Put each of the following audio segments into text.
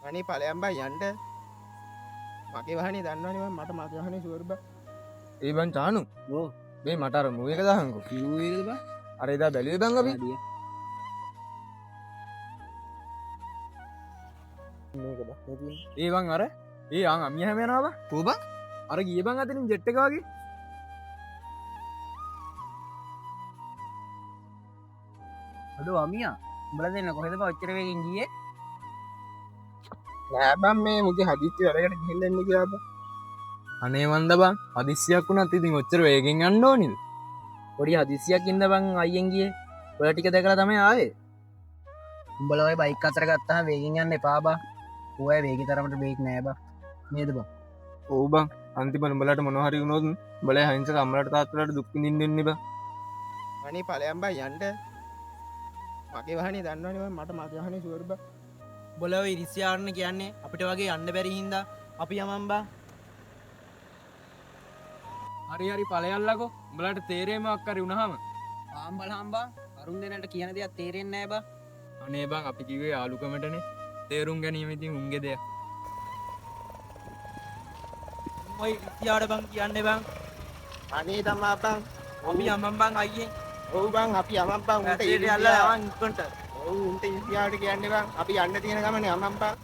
අනේ ඵලයන් බා යන්න මගේ වාහනේ දන්නවනේ මට මගේ වාහනේ ෂුවර් බා ඒ බං චානු ඕ මේ මට අර මූවි එක දාහන්කෝ කිව්වේද බා අර එදා බැලුවේ බං අපි ආදිය මේක බා තියෙන්නේ ඒ බං අර ඒ අං අමිය හැම යනවා බං කෝ බා අර ගිය බං අතනින් ජෙට් එක වගේ අඩෝ අමියා උඹලා දෙන්න කොහෙද බා ඔච්චර වේගෙන් ගියේ නෑ බං මේ මුගේ හදිස්සි වැඩකට ගිහිල්ලා ඉන්න කියලා බා අනේ මන්ද බං හදිස්සියක් වුණත් ඉතින් ඔච්චර වේගෙන් යන්න ඕනිද පොඩි හදිස්සියක් ඉන්න බං අයියෙන් ගියේ ඔය ටික දැකලා තමයි ආවේ උඹලා ඔය බයික් අතර ගත්තාම වේගෙන් යන්න එපා බා ඔය වේගෙ තරමට බේක් නෑ බා නේද බා ඔව් බං අන්තිමට උඹලට මොනවා හරි වුණොත් උඹලා හයින්සක අම්මලාට තාත්තලාට දුක් විඳින්න වෙන්නේ බං අනේ ඵලයන් බා යන්න මගේ වාහනේ දන්නවනේ මට මගේ වාහනේ ෂුවර් බා බොලව ඉරිසියාරණ කියන්නේ අපිට වගේ යන්න බැරි හින්දා අපි යමන් බා හරි හරි ඵලයල්ලකෝ උඹලට තේරෙමක් හරි වුණාම ආම් බලහම්බා අරුන් දෙන්නට කියන දෙයක් තේරෙන්නේ නෑ බා අනේ බං අපි කිව්වේ යාළුකමටනේ තේරුම් ගැනීම ඉතින් උන්ගේ දෙයක් ඔය ඉරිසියාට බං කියන්නේ බං අනේ තමා බං අපි යමන් බං අයියෙන් ඔව් බං අපි යමන් බං උන්ට ඊට යල්ලා යවන් ඉක්කොන්ට ඔව් උන්ට ඉන්දියාවට කියන්නේ බං අපි යන්න තියෙන ගමනේ යමන් බං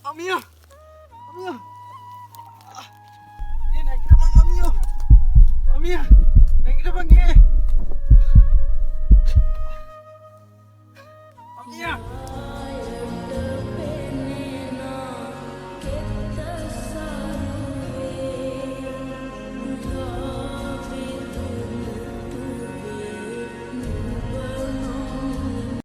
අමියෝ අමියෝ ඒ නැගිට බං අමියෝ අමියා නැගිට බං ඒ අමියා